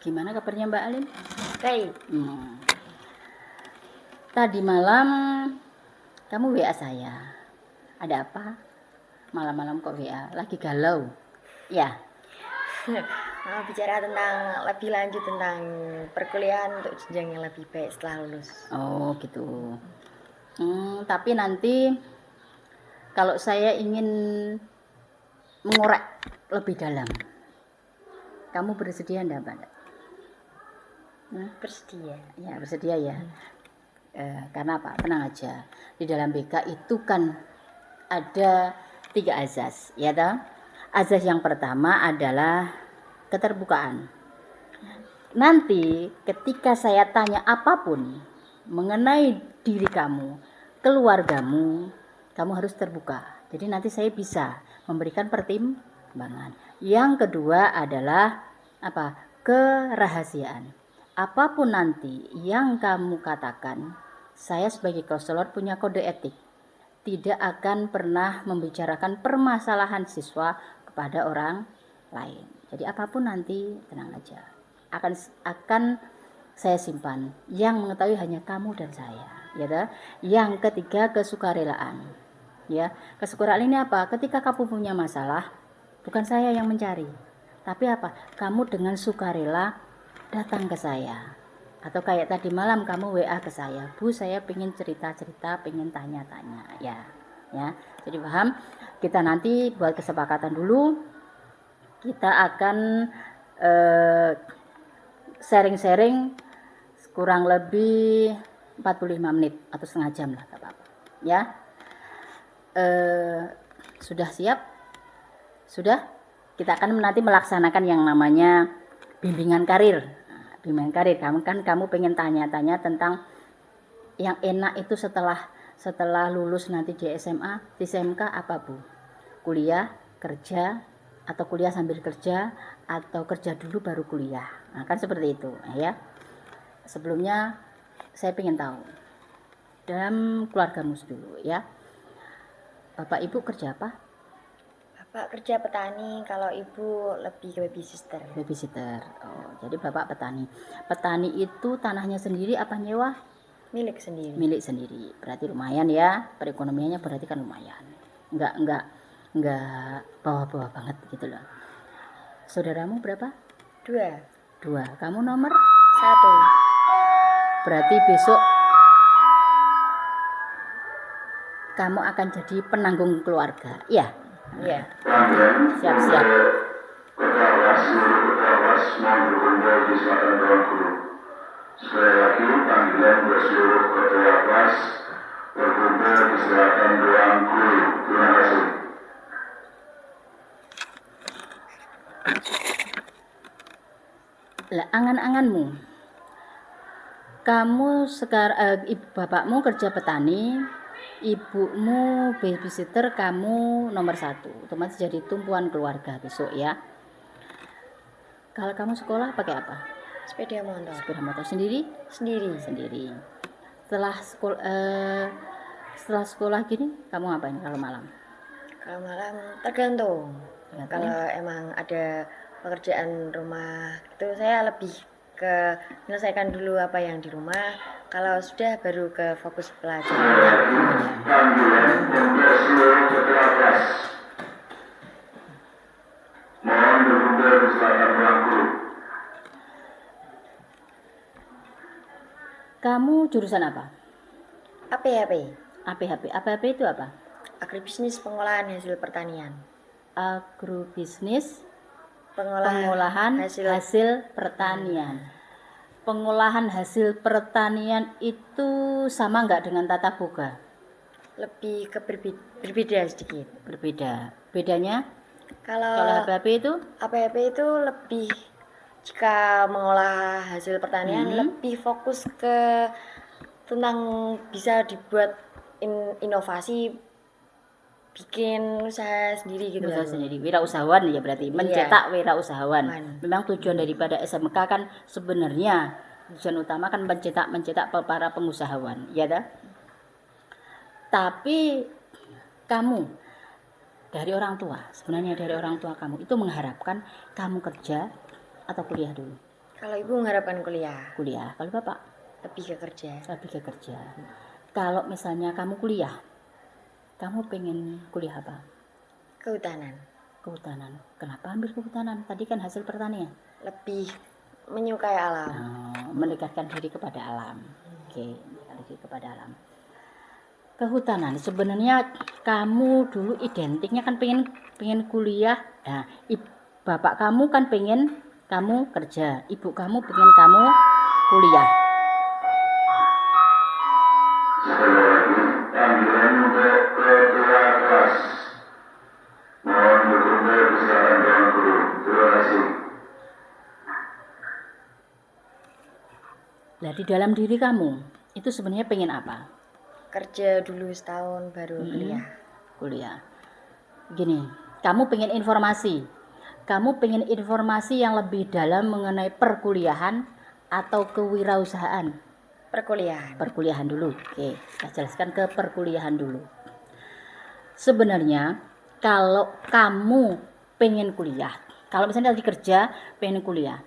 Gimana kabarnya Mbak Alim? Baik. Tadi malam kamu WA saya. Ada apa? Malam-malam kok WA? Lagi galau? Ya. Mau bicara tentang lebih lanjut tentang perkuliahan untuk jenjang yang lebih baik setelah lulus. Oh gitu. Tapi nanti kalau saya ingin mengorek lebih dalam, kamu bersedia enggak, Mbak? Bersedia. Ya, bersedia ya. Karena apa? Tenang aja. Di dalam BK itu kan ada 3 azas, ya toh? Azas yang pertama adalah keterbukaan. Nanti ketika saya tanya apapun mengenai diri kamu, keluargamu, kamu harus terbuka. Jadi nanti saya bisa memberikan pertimbangan. Yang kedua adalah apa? Kerahasiaan. Apapun nanti yang kamu katakan, saya sebagai konselor punya kode etik. Tidak akan pernah membicarakan permasalahan siswa kepada orang lain. Jadi apapun nanti tenang aja. Akan saya simpan. Yang mengetahui hanya kamu dan saya, ya toh? Yang ketiga, kesukarelaan. Ya, kesukarelaan ini apa? Ketika kamu punya masalah, bukan saya yang mencari. Tapi apa? Kamu dengan sukarela datang ke saya. Atau kayak tadi malam kamu WA ke saya, Bu, saya pengen cerita-cerita, pengen tanya-tanya, ya. Jadi paham? Kita nanti buat kesepakatan dulu. Kita akan sharing-sharing kurang lebih 45 menit atau setengah jam lah, gak apa-apa. Ya. Sudah siap? Sudah? Kita akan nanti melaksanakan yang namanya bimbingan karir. Bimbingan karir, kamu pengen tanya-tanya tentang yang enak itu setelah lulus nanti di SMA, di SMK apa, Bu? Kuliah, kerja, atau kuliah sambil kerja, atau kerja dulu baru kuliah. Nah, kan seperti itu, ya. Sebelumnya saya pengen tahu dalam keluargamu dulu, ya. Bapak Ibu kerja apa? Bapak kerja petani, kalau ibu lebih ke babysitter. Babysitter. Oh, jadi Bapak petani. Petani itu tanahnya sendiri apa nyewa? Milik sendiri. Milik sendiri. Berarti lumayan ya, perekonomiannya berarti kan lumayan. Enggak bawah-bawah banget gitu loh. Saudaramu berapa? 2. Kamu nomor 1. Berarti besok kamu akan jadi penanggung keluarga. Iya. Iya. Siap-siap. Sekali lagi panggilan buat seluruh ketua kelas berkumpul di selatan ruang guru. Terima kasih. Lah, angan-anganmu. Kamu sekarang bapakmu kerja petani, ibumu babysitter, kamu nomor 1. Otomatis jadi tumpuan keluarga besok ya. Kalau kamu sekolah pakai apa? Sepeda motor. Sepeda motor sendiri? Sendiri. Setelah sekolah gini kamu ngapain kalau malam? Kalau malam tergantung. Kalau emang ada pekerjaan rumah itu saya lebih ke menyelesaikan dulu apa yang di rumah. Kalau sudah baru ke fokus pelajaran. Panggilan untuk seluruh ketua kelas. Mohon berkumpul di selatan ruang guru. Kamu jurusan apa? APHP. APHP itu apa? Agribisnis pengolahan hasil pertanian. Agrobisnis Pengolahan hasil pertanian. Pengolahan hasil pertanian itu sama nggak dengan tata boga? Lebih ke berbeda sedikit. Berbeda. Bedanya? Kalau APHP itu lebih, jika mengolah hasil pertanian lebih fokus ke tentang bisa dibuat inovasi, bikin usaha sendiri gitu. Usaha sendiri, wirausahawan ya berarti. Mencetak wirausahawan. Memang tujuan daripada SMK kan sebenarnya tujuan utama kan mencetak para pengusahawan, ya dah. Tapi kamu dari orang tua, sebenarnya dari orang tua kamu itu mengharapkan kamu kerja atau kuliah dulu? Kalau ibu mengharapkan kuliah, Kuliah. Kalau bapak lebih ke kerja. lebih ke kerja. Kalau misalnya kamu kuliah, kamu pengen kuliah apa? Kehutanan. Kehutanan. Kenapa ambil kehutanan? Tadi kan hasil pertanian. Lebih menyukai alam. Mendekatkan diri kepada alam. Oke, mendekatkan diri kepada alam. Kehutanan sebenarnya kamu dulu identiknya kan pengen kuliah. Nah, bapak kamu kan pengen kamu kerja, ibu kamu pengen kamu kuliah. Sekali lagi, panggilan untuk ketua kelas. Mohon berkumpul bersama Tuan Guru. Terima kasih. Nah, di dalam diri kamu itu sebenarnya pengen apa? Kerja dulu setahun baru kuliah. Kuliah. Gini, kamu pengen informasi. Kamu pengen informasi yang lebih dalam mengenai perkuliahan atau kewirausahaan? Perkuliahan. Perkuliahan dulu. Oke, kita jelaskan ke perkuliahan dulu. Sebenarnya kalau kamu pengen kuliah, kalau misalnya lagi kerja pengen kuliah,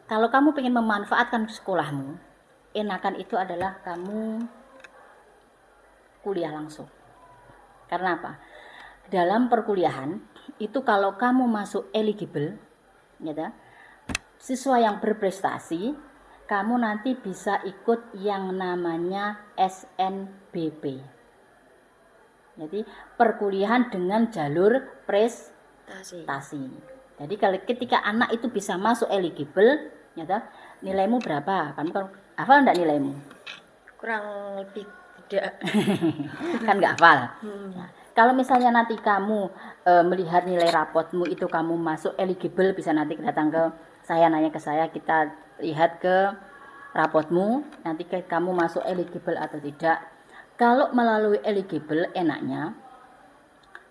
kalau kamu pengen memanfaatkan sekolahmu, enakan itu adalah kamu kuliah langsung. Karena apa? Dalam perkuliahan itu kalau kamu masuk eligible, ya, siswa yang berprestasi, kamu nanti bisa ikut yang namanya SNBP. Jadi perkuliahan dengan jalur prestasi. Jadi kalau ketika anak itu bisa masuk eligible, ya, nilaimu berapa? Kamu kan hafal enggak nilaimu? Kurang lebih tidak. Kan nggak hafal. Nah, kalau misalnya nanti kamu melihat nilai rapotmu itu kamu masuk eligible, bisa nanti datang ke saya, nanya ke saya, kita lihat ke rapotmu, nanti kamu masuk eligible atau tidak. Kalau melalui eligible enaknya,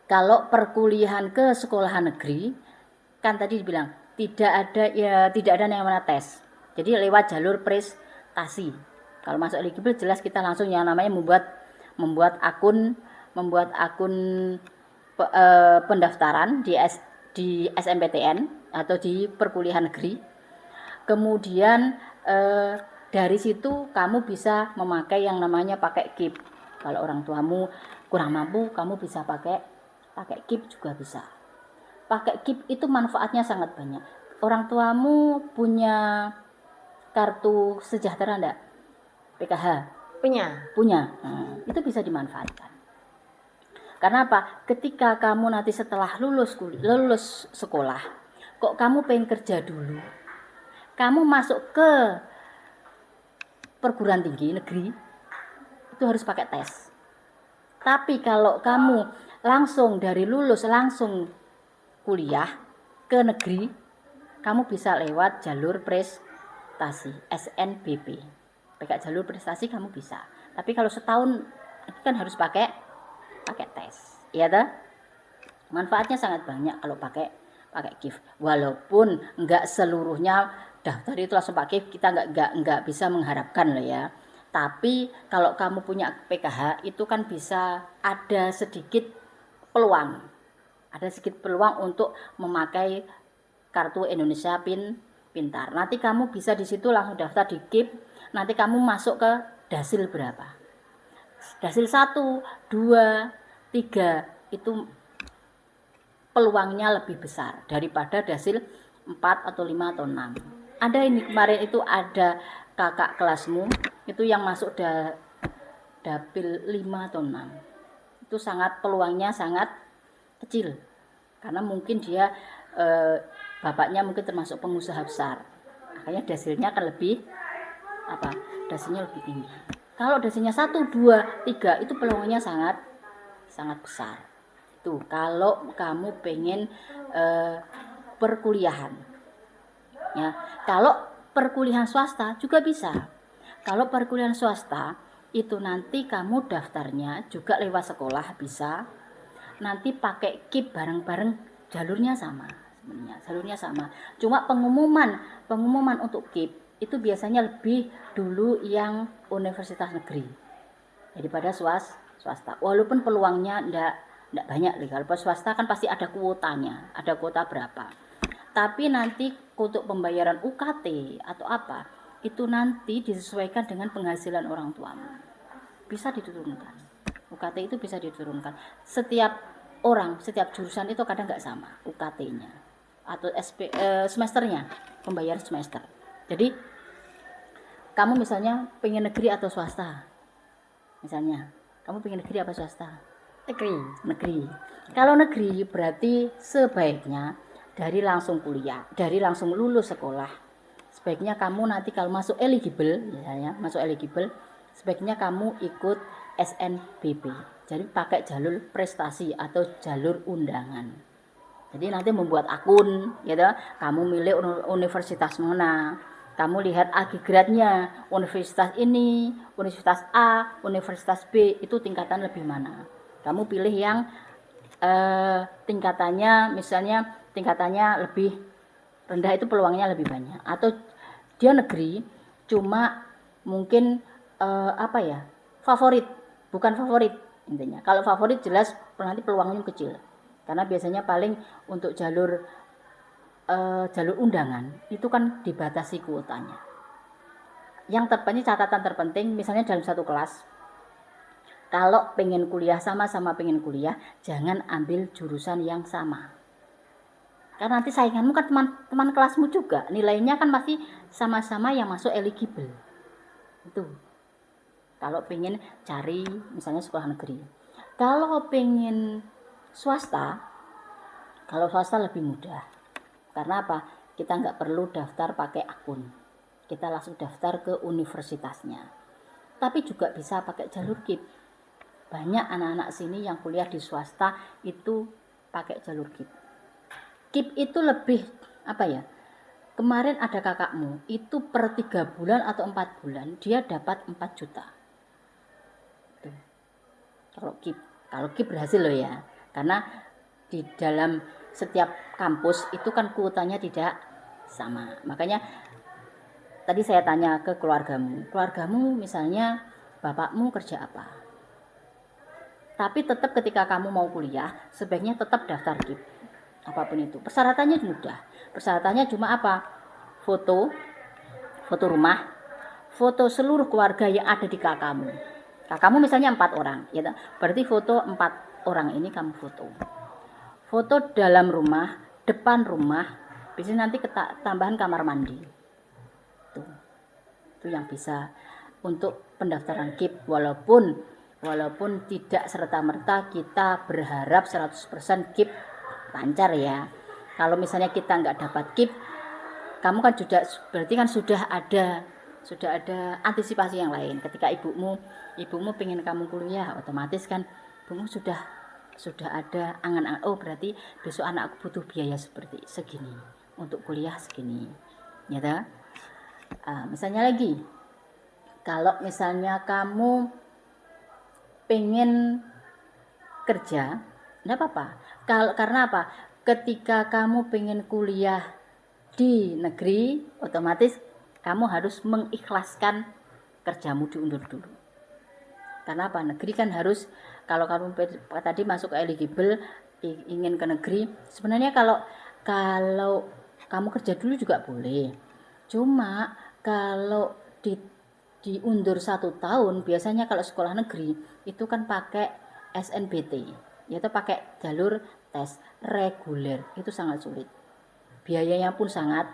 kalau perkuliahan ke sekolahan negeri, kan tadi dibilang tidak ada yang namanya tes. Jadi lewat jalur prestasi. Kalau masuk eligible jelas kita langsung yang namanya membuat akun pendaftaran di SMPTN atau di perkuliahan negeri. Kemudian dari situ kamu bisa memakai yang namanya pakai KIP. Kalau orang tuamu kurang mampu, kamu bisa pakai KIP juga bisa. Pakai KIP itu manfaatnya sangat banyak. Orang tuamu punya kartu sejahtera enggak? PKH? Punya. Nah, itu bisa dimanfaatkan. Karena apa? Ketika kamu nanti setelah lulus sekolah, kok kamu pengen kerja dulu, kamu masuk ke perguruan tinggi negeri, itu harus pakai tes. Tapi kalau kamu langsung dari lulus langsung kuliah ke negeri, kamu bisa lewat jalur prestasi SNBP. Pakai jalur prestasi kamu bisa. Tapi kalau setahun itu kan harus pakai tes, ya toh? Manfaatnya sangat banyak kalau pakai KIF. Walaupun enggak seluruhnya daftar itu langsung pakai, kita enggak bisa mengharapkan loh ya. Tapi kalau kamu punya PKH itu kan bisa ada sedikit peluang. Ada sedikit peluang untuk memakai kartu Indonesia Pintar. Nanti kamu bisa di situ langsung daftar di KIP. Nanti kamu masuk ke dasil berapa? Dasil 1, 2, 3 itu peluangnya lebih besar daripada dasil 4 atau 5 atau 6. Ada ini kemarin itu ada kakak kelasmu itu yang masuk dapil 5 atau 6. Itu peluangnya sangat kecil. Karena mungkin dia bapaknya mungkin termasuk pengusaha besar. Makanya dasilnya akan dasilnya lebih tinggi. Kalau dasilnya 1, 2, 3 itu peluangnya sangat besar. Itu kalau kamu pengen perkuliahan. Ya, kalau perkuliahan swasta juga bisa. Kalau perkuliahan swasta itu nanti kamu daftarnya juga lewat sekolah bisa. Nanti pakai KIP bareng-bareng, jalurnya sama sebenarnya. Jalurnya sama. Cuma pengumuman untuk KIP itu biasanya lebih dulu yang universitas negeri daripada swasta. Walaupun peluangnya enggak banyak. Kalau swasta kan pasti ada kuotanya, ada kuota berapa. Tapi nanti untuk pembayaran UKT atau apa, itu nanti disesuaikan dengan penghasilan orang tuamu. Bisa diturunkan. UKT itu bisa diturunkan. Setiap orang, setiap jurusan itu kadang nggak sama UKT-nya atau semesternya, pembayar semester. Jadi kamu misalnya pengen negeri atau swasta, misalnya kamu pengen negeri apa swasta? Negeri. Kalau negeri berarti sebaiknya dari langsung kuliah, dari langsung lulus sekolah, sebaiknya kamu nanti kalau masuk eligible, misalnya masuk eligible, sebaiknya kamu ikut SNBP. Jadi pakai jalur prestasi atau jalur undangan. Jadi nanti membuat akun, gitu. Kamu milih universitas mana, kamu lihat agregatnya, universitas ini, universitas A, universitas B, itu tingkatan lebih mana. Kamu pilih yang tingkatannya, misalnya tingkatannya lebih rendah, itu peluangnya lebih banyak. Atau dia negeri, cuma mungkin favorit, bukan favorit intinya. Kalau favorit jelas nanti peluangnya kecil, karena biasanya paling untuk jalur undangan itu kan dibatasi kuotanya. Yang terpenting, catatan terpenting, misalnya dalam satu kelas, kalau pengen kuliah, sama-sama pengen kuliah, jangan ambil jurusan yang sama. Karena nanti sainganmu kan teman kelasmu juga, nilainya kan masih sama-sama yang masuk eligible. Itu kalau pengen cari misalnya sekolah negeri. Kalau pengen swasta, kalau swasta lebih mudah. Karena apa? Kita nggak perlu daftar pakai akun. Kita langsung daftar ke universitasnya. Tapi juga bisa pakai jalur KIP. Banyak anak-anak sini yang kuliah di swasta itu pakai jalur KIP. KIP itu lebih kemarin ada kakakmu itu per 3 bulan atau 4 bulan dia dapat 4 juta. Tuh. Kalau KIP berhasil loh ya, karena di dalam setiap kampus itu kan kuotanya tidak sama. Makanya tadi saya tanya ke keluargamu misalnya bapakmu kerja apa, tapi tetap ketika kamu mau kuliah sebaiknya tetap daftar KIP. Apapun itu persyaratannya mudah. Persyaratannya cuma apa? Foto rumah, foto seluruh keluarga yang ada di kakakmu misalnya 4 orang ya, berarti foto 4 orang ini kamu foto dalam rumah, depan rumah, bisa nanti tambahan kamar mandi. Itu yang bisa untuk pendaftaran KIP, walaupun tidak serta-merta kita berharap 100% KIP lancar ya. Kalau misalnya kita nggak dapat KIP, kamu kan berarti kan sudah ada antisipasi yang lain. Ketika ibumu pengen kamu kuliah, otomatis kan ibumu sudah ada angan-angan, oh berarti besok anakku butuh biaya seperti segini untuk kuliah segini ya. Misalnya lagi, kalau misalnya kamu pengen kerja, enggak apa-apa. Karena apa? Ketika kamu pengen kuliah di negeri, otomatis kamu harus mengikhlaskan kerjamu diundur dulu. Karena apa? Negeri kan harus, kalau kamu tadi masuk ke eligible, ingin ke negeri, sebenarnya kalau kamu kerja dulu juga boleh. Cuma kalau diundur 1 tahun, biasanya kalau sekolah negeri itu kan pakai SNBT, yaitu pakai jalur tes reguler, itu sangat sulit, biayanya pun sangat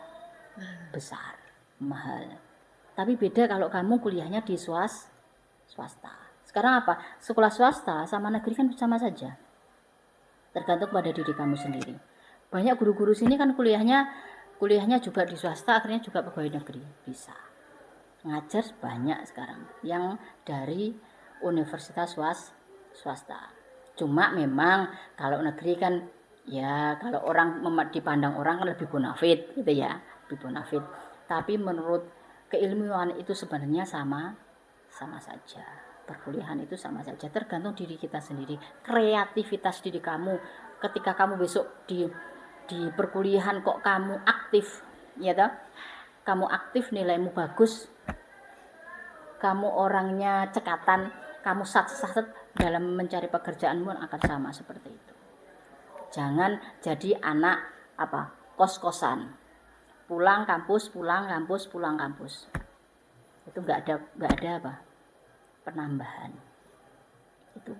besar, mahal. Tapi beda kalau kamu kuliahnya di swasta. Sekarang apa? Sekolah swasta sama negeri kan sama saja, tergantung pada diri kamu sendiri. Banyak guru-guru sini kan kuliahnya juga di swasta, akhirnya juga pegawai negeri, bisa ngajar banyak sekarang yang dari universitas swasta. Cuma memang kalau negeri kan ya, kalau orang dipandang orang kan lebih bonafit gitu ya, lebih bonafit. Tapi menurut keilmuan itu sebenarnya sama saja. Perkuliahan itu sama saja, tergantung diri kita sendiri, kreativitas diri kamu. Ketika kamu besok di perkuliahan kok kamu aktif ya toh, kamu aktif, nilaimu bagus, kamu orangnya cekatan, kamu sat dalam mencari pekerjaanmu akan sama seperti itu. Jangan jadi anak kos-kosan, pulang kampus, pulang kampus, pulang kampus. Itu nggak ada apa penambahan itu.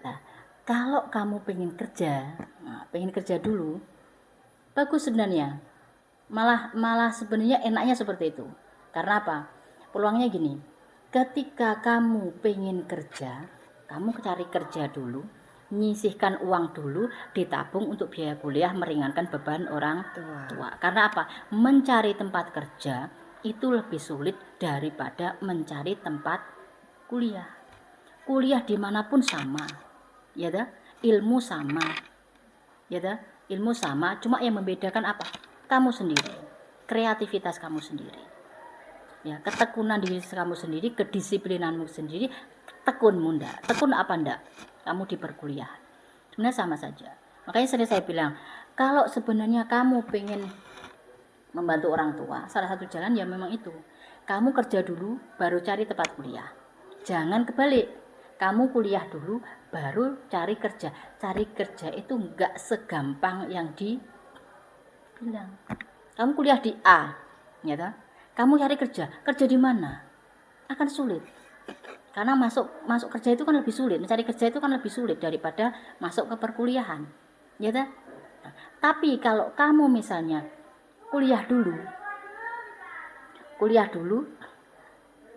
Nah, kalau kamu pengen kerja dulu, bagus sebenarnya. Malah sebenarnya enaknya seperti itu. Karena apa? Peluangnya gini, ketika kamu pengen kerja, kamu cari kerja dulu, nyisihkan uang dulu, ditabung untuk biaya kuliah, meringankan beban orang tua. Karena apa? Mencari tempat kerja itu lebih sulit daripada mencari tempat kuliah. Kuliah dimanapun sama, ya dah, ilmu sama, ya dah, ilmu sama, cuma yang membedakan apa? Kamu sendiri, kreativitas kamu sendiri, ya, ketekunan diri kamu sendiri, kedisiplinanmu sendiri. Tekun apa ndak? Kamu di perkuliahan sebenarnya sama saja. Makanya sering saya bilang, kalau sebenarnya kamu pengen membantu orang tua, salah satu jalan ya memang itu, kamu kerja dulu baru cari tempat kuliah. Jangan kebalik, kamu kuliah dulu baru cari kerja. Cari kerja itu enggak segampang yang dibilang. Kamu kuliah di A, ya toh? Kamu cari kerja di mana? Akan sulit. Karena masuk kerja itu kan lebih sulit, mencari kerja itu kan lebih sulit daripada masuk ke perkuliahan, ya toh? Nah, tapi kalau kamu misalnya kuliah dulu,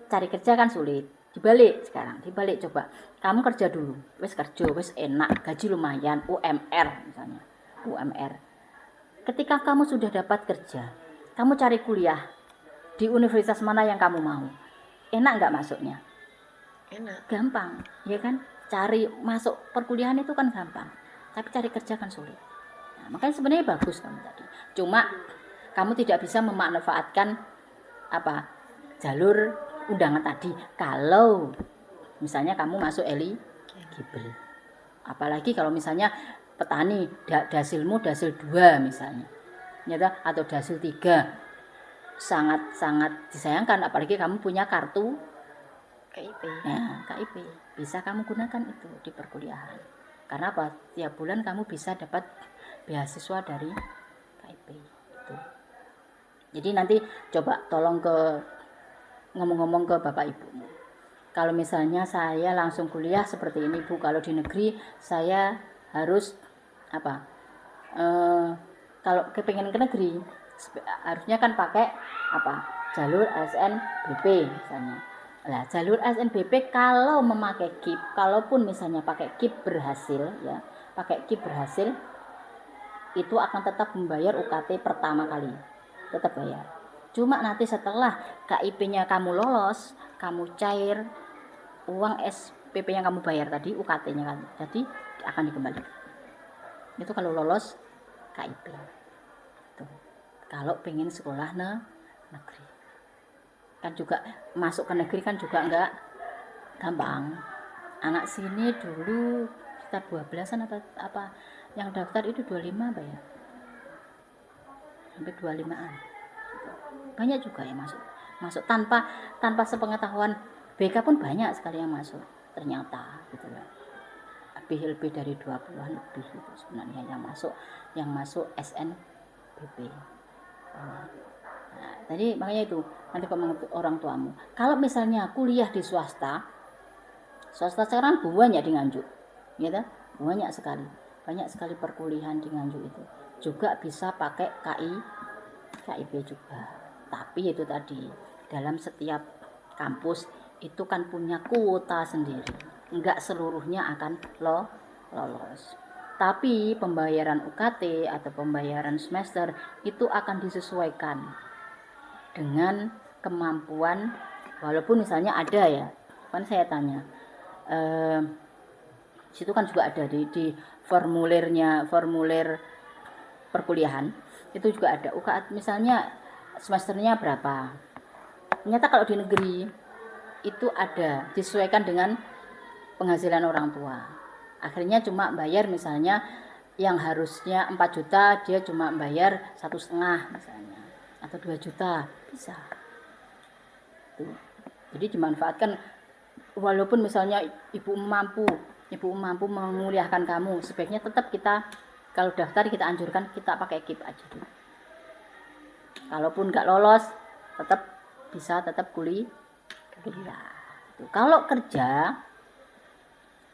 cari kerja kan sulit. Dibalik coba, kamu kerja dulu, wes enak, gaji lumayan, UMR misalnya, ketika kamu sudah dapat kerja, kamu cari kuliah di universitas mana yang kamu mau, enak nggak masuknya? Enak. Gampang, ya kan? Cari masuk perkuliahan itu kan gampang, tapi cari kerja kan sulit. Nah, makanya sebenarnya bagus kamu tadi, cuma kamu tidak bisa memanfaatkan jalur undangan tadi. Kalau misalnya kamu masuk eligible, apalagi kalau misalnya petani, dasilmu dasil 2 misalnya, atau dasil 3, sangat disayangkan. Apalagi kamu punya kartu KIP. Nah, KIP bisa kamu gunakan itu di perkuliahan. Karena apa? Tiap bulan kamu bisa dapat beasiswa dari KIP itu. Jadi nanti coba tolong ngomong-ngomong ke bapak ibumu. Kalau misalnya saya langsung kuliah seperti ini Bu, kalau di negeri saya harus kalau kepengen ke negeri harusnya kan pakai jalur SNBP misalnya. Nah, jalur SNBP kalau memakai KIP, kalaupun misalnya pakai KIP berhasil, itu akan tetap membayar UKT pertama kali, tetap bayar. Cuma nanti setelah KIP-nya kamu lolos, kamu cair, uang SPP yang kamu bayar tadi, UKT-nya kan, jadi akan dikembalikan. Itu kalau lolos KIP. Tuh. Kalau pengen sekolah negeri. Kan juga masuk ke negeri kan juga enggak gampang. Anak sini dulu sekitar 12-an apa yang daftar itu 25 apa ya? Sampai 25-an. Banyak juga yang masuk tanpa sepengetahuan BK pun banyak sekali yang masuk ternyata gitu loh. Lebih dari 20-an lebih itu sebenarnya yang masuk SNBP. Nah, tadi makanya itu nanti orang tuamu. Kalau misalnya kuliah di swasta sekarang banyak di Nganjuk, ya kan? Banyak sekali perkuliahan di Nganjuk itu. Juga bisa pakai KIP juga. Tapi itu tadi dalam setiap kampus itu kan punya kuota sendiri. Enggak seluruhnya akan lolos. Tapi pembayaran UKT atau pembayaran semester itu akan disesuaikan dengan kemampuan, walaupun misalnya ada ya, kan saya tanya, situ kan juga ada di formulir perkuliahan itu juga ada UKT, misalnya semesternya berapa. Ternyata kalau di negeri itu ada disesuaikan dengan penghasilan orang tua. Akhirnya cuma bayar misalnya yang harusnya 4 juta dia cuma bayar 1,5 misalnya, atau 2 juta bisa. Tuh. Jadi dimanfaatkan, walaupun misalnya ibu mampu menguliahkan kamu, sebaiknya tetap kita kalau daftar kita anjurkan kita pakai KIP aja dulu. Kalaupun nggak lolos tetap kuliah. Kalau kerja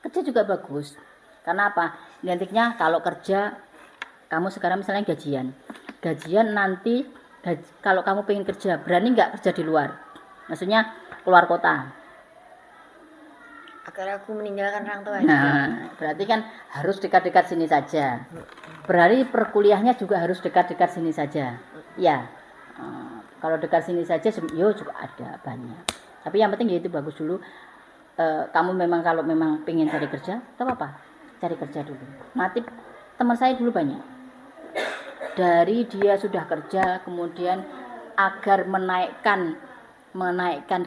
juga bagus. Karena apa? Identiknya kalau kerja kamu sekarang misalnya gajian nanti kalau kamu pengen kerja, berani nggak kerja di luar? Maksudnya keluar kota. Agar aku meninggalkan orang tua. Nah, berarti kan harus dekat-dekat sini saja. Berarti perkuliahnya juga harus dekat-dekat sini saja. Ya. Kalau dekat sini saja juga ada banyak. Tapi yang penting itu bagus dulu. Kamu kalau memang pengen cari kerja, tak apa-apa. Cari kerja dulu. Nanti teman saya dulu banyak. Dari dia sudah kerja, kemudian agar menaikkan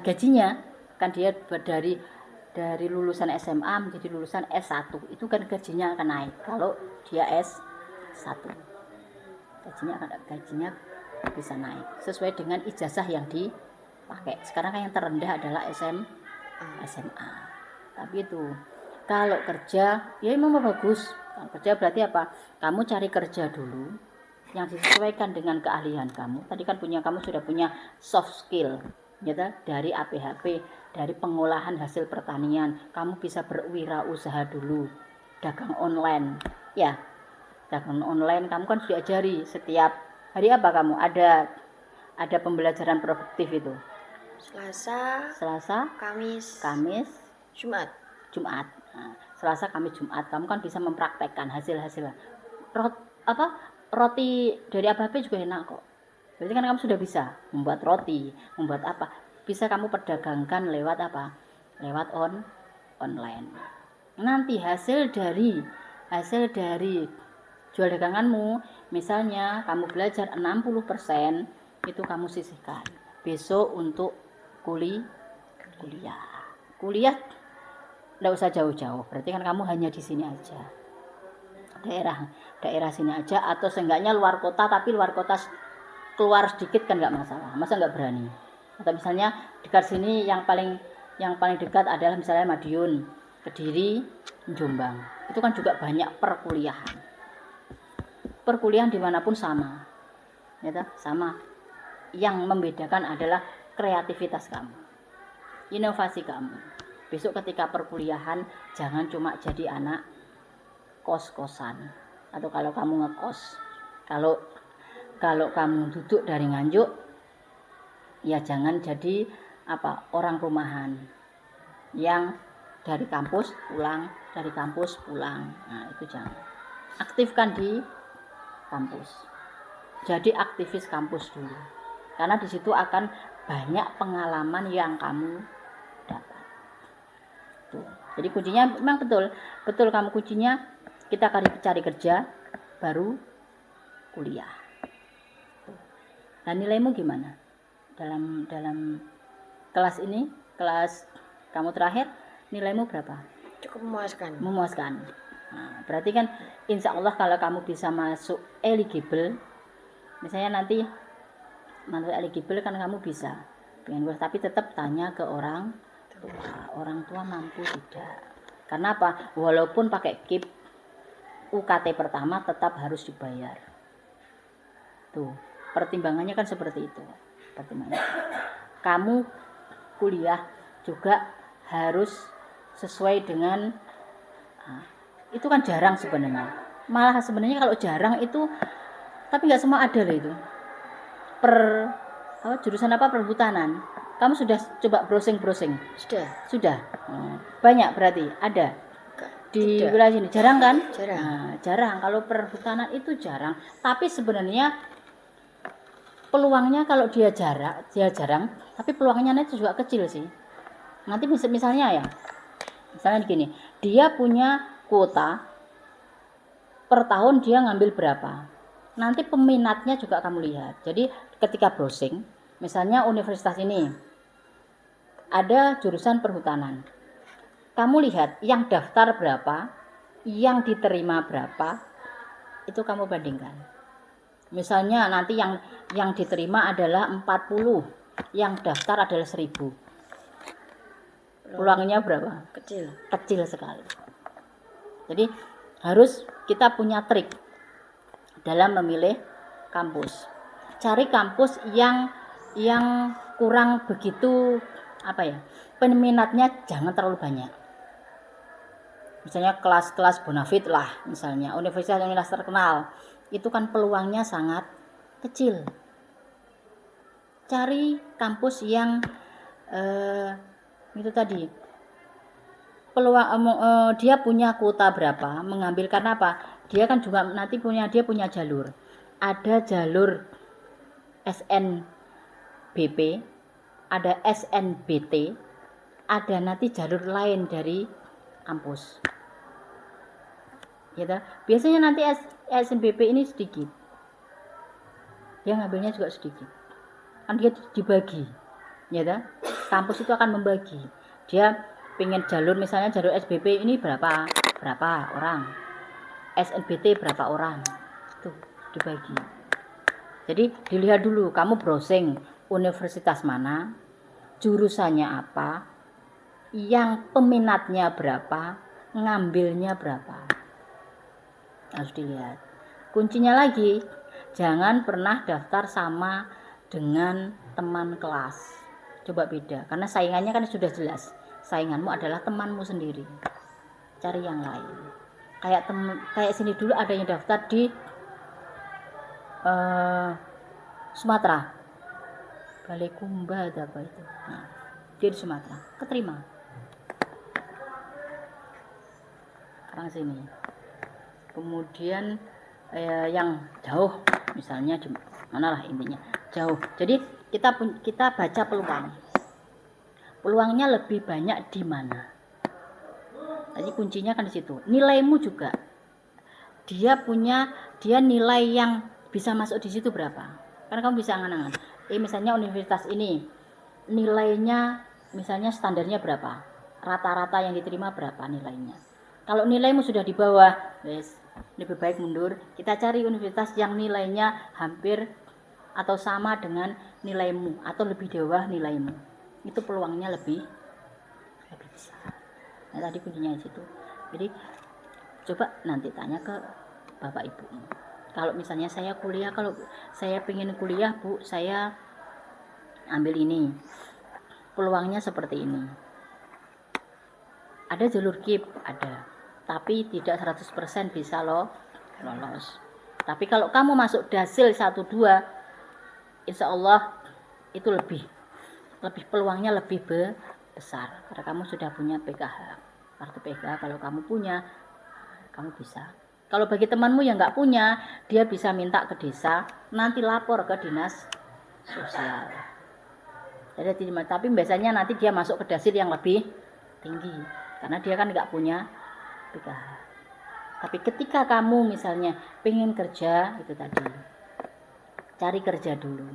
gajinya, kan dia dari lulusan SMA menjadi lulusan S1, itu kan gajinya akan naik. Kalau dia S1, gajinya bisa naik sesuai dengan ijazah yang dipakai. Sekarang kan yang terendah adalah SMA. Tapi itu kalau kerja ya memang bagus. Kalau kerja berarti apa? Kamu cari kerja dulu yang disesuaikan dengan keahlian kamu. Tadi kan kamu sudah punya soft skill, ya, dari APHP, dari pengolahan hasil pertanian. Kamu bisa berwirausaha dulu, dagang online, ya. Dagang online kamu kan diajari setiap hari apa kamu ada pembelajaran produktif itu. Selasa, Kamis, Jumat. Nah, Selasa, Kamis, Jumat kamu kan bisa mempraktekkan hasil-hasil. Roti dari APHP juga enak kok. Berarti kan kamu sudah bisa membuat roti, membuat apa? Bisa kamu perdagangkan lewat apa? Lewat online. Nanti hasil dari jual daganganmu, misalnya kamu belajar 60%, itu kamu sisihkan besok untuk kuliah. Enggak usah jauh-jauh. Berarti kan kamu hanya di sini aja. Daerah sini aja, atau seenggaknya luar kota, tapi luar kota keluar sedikit kan nggak masalah. Masa nggak berani? Atau misalnya dekat sini yang paling dekat adalah misalnya Madiun, Kediri, Jombang. Itu kan juga banyak perkuliahan dimanapun sama, ya sama. Yang membedakan adalah kreativitas kamu, inovasi kamu. Besok ketika perkuliahan jangan cuma jadi anak kos-kosan, atau kalau kamu ngekos, kalau kamu duduk dari Nganjuk, ya jangan jadi orang rumahan yang dari kampus pulang. Nah, itu jangan. Aktifkan di kampus. Jadi aktivis kampus dulu. Karena di situ akan banyak pengalaman yang kamu dapat. Tuh. Jadi kuncinya memang betul kamu kuncinya kita cari kerja baru kuliah. Nah, nilaimu gimana? Dalam kelas ini, kelas kamu terakhir, nilaimu berapa? Cukup Memuaskan. Nah, berarti kan insya Allah kalau kamu bisa masuk eligible, misalnya nanti masuk eligible kan kamu bisa pengen lulus, tapi tetap tanya ke orang tua mampu tidak. Karena apa? Walaupun pakai KIP, UKT pertama tetap harus dibayar. Tuh, pertimbangannya kan seperti itu. Kamu kuliah juga harus sesuai dengan itu kan jarang sebenarnya. Malah sebenarnya kalau jarang itu, tapi nggak semua ada loh itu. Jurusan perhutanan. Kamu sudah coba browsing? Sudah. Banyak berarti ada di wilayah sini. Jarang kan? Jarang. Kalau perhutanan itu jarang. Tapi sebenarnya peluangnya kalau dia jarang, tapi peluangnya itu juga kecil sih. Nanti misalnya gini, dia punya kuota per tahun dia ngambil berapa. Nanti peminatnya juga kamu lihat. Jadi ketika browsing, misalnya universitas ini ada jurusan perhutanan. Kamu lihat yang daftar berapa, yang diterima berapa, itu kamu bandingkan. Misalnya nanti yang diterima adalah 40, yang daftar adalah 1000. Peluangnya berapa? Kecil. Kecil sekali. Jadi harus kita punya trik dalam memilih kampus. Cari kampus yang kurang begitu peminatnya jangan terlalu banyak. Misalnya kelas-kelas bonafit lah, misalnya universitas terkenal, itu kan peluangnya sangat kecil. Cari kampus yang itu tadi peluang dia punya kuota berapa mengambil, karena apa? Dia kan juga nanti punya jalur. Ada jalur SNBP, ada SNBT, ada nanti jalur lain dari kampus. Ya, biasanya nanti SNBP ini sedikit. Dia ngambilnya juga sedikit. Kan dia dibagi. Ya, kampus itu akan membagi. Dia pengen jalur, misalnya jalur SBP ini berapa orang, SNBT berapa orang, itu dibagi. Jadi dilihat dulu, kamu browsing universitas mana, jurusannya apa, yang peminatnya berapa, ngambilnya berapa, harus dilihat. Kuncinya lagi, jangan pernah daftar sama dengan teman kelas, coba beda, karena saingannya kan sudah jelas. Sainganmu adalah temanmu sendiri. Cari yang lain. Kayak sini dulu ada yang daftar di Sumatera. Balekumba ada apa itu? Nah, dia di Sumatera, keterima. Orang sini. Kemudian yang jauh, misalnya di mana lah intinya, jauh. Jadi kita baca peluang. Peluangnya lebih banyak di mana? Jadi kuncinya kan di situ. Nilaimu juga. Dia nilai yang bisa masuk di situ berapa? Karena kamu bisa angan-angan. Misalnya universitas ini nilainya misalnya standarnya berapa? Rata-rata yang diterima berapa nilainya? Kalau nilaimu sudah di bawah, lebih baik mundur. Kita cari universitas yang nilainya hampir atau sama dengan nilaimu atau lebih di bawah nilaimu. Itu peluangnya lebih besar. Nah, tadi kuncinya di situ. Jadi coba nanti tanya ke bapak ibu. Kalau misalnya saya kuliah, kalau saya pengen kuliah Bu, saya ambil ini, peluangnya seperti ini. Ada jalur KIP, ada, tapi tidak 100% bisa lolos. Tapi kalau kamu masuk Dasil 1-2, insya Allah itu lebih peluangnya lebih besar, karena kamu sudah punya PKH, kartu PKH. Kalau kamu punya, kamu bisa. Kalau bagi temanmu yang nggak punya, dia bisa minta ke desa, nanti lapor ke dinas sosial. Jadi, tapi biasanya nanti dia masuk ke Dasil yang lebih tinggi, karena dia kan nggak punya PKH. Tapi ketika kamu misalnya pengen kerja, itu tadi, cari kerja dulu.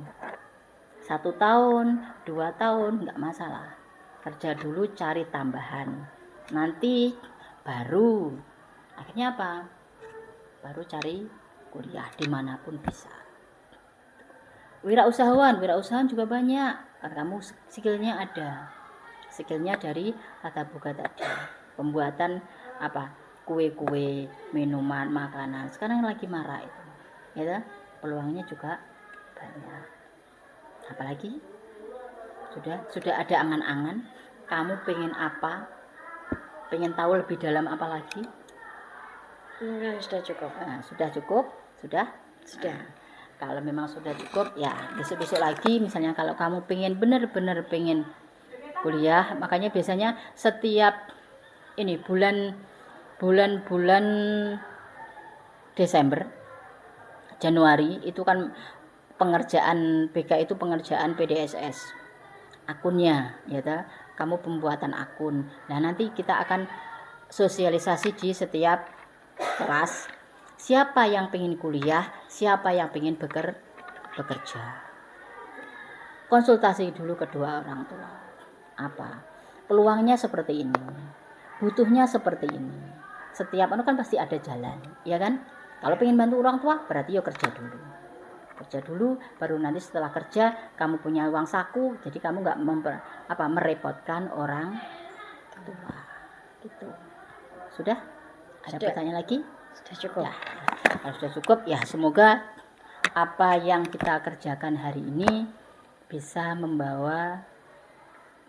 1 tahun, 2 tahun, nggak masalah. Kerja dulu, cari tambahan. Nanti baru, akhirnya apa? Baru cari kuliah dimanapun bisa. Wirausahawan juga banyak. Karena kamu skillnya ada. Skillnya dari tata boga tadi. Pembuatan kue-kue, minuman, makanan. Sekarang lagi marak itu. Ya, peluangnya juga banyak. Apalagi sudah ada angan-angan, kamu pengen apa, pengen tahu lebih dalam apa lagi? Sudah cukup. Nah, sudah. Nah, kalau memang sudah cukup, ya besok lagi. Misalnya kalau kamu pengen benar-benar pengen kuliah, makanya biasanya setiap ini bulan Desember, Januari itu kan pengerjaan BK itu pengerjaan PDSS akunnya, ya ta? Kamu pembuatan akun. Nah, nanti kita akan sosialisasi di setiap kelas, siapa yang pengen kuliah, siapa yang pengen bekerja. Konsultasi dulu kedua orang tua. Apa? Peluangnya seperti ini. Butuhnya seperti ini. Setiap kan pasti ada jalan, ya kan? Kalau pengen bantu orang tua, berarti kerja dulu, baru nanti setelah kerja kamu punya uang saku, jadi kamu nggak merepotkan orang tua. Gitu. Sudah? Ada pertanyaan lagi? Sudah cukup. Ya. Kalau sudah cukup ya semoga apa yang kita kerjakan hari ini bisa membawa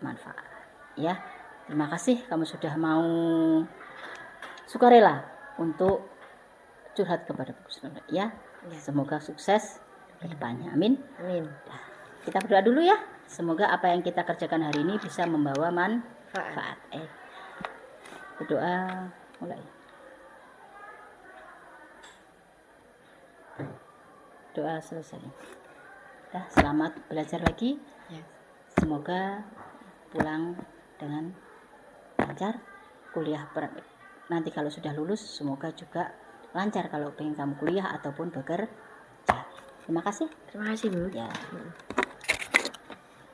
manfaat ya. Terima kasih kamu sudah mau sukarela untuk curhat kepada Bu Kusnul ya. Semoga sukses ke depannya. Amin. Amin. Kita berdoa dulu ya. Semoga apa yang kita kerjakan hari ini bisa membawa manfaat. Berdoa mulai. Doa selesai. Ya, selamat belajar lagi. Ya. Semoga pulang dengan lancar kuliah. Nanti kalau sudah lulus semoga juga lancar kalau pengen kamu kuliah ataupun bekerja. Terima kasih. Terima kasih Bu. Ya.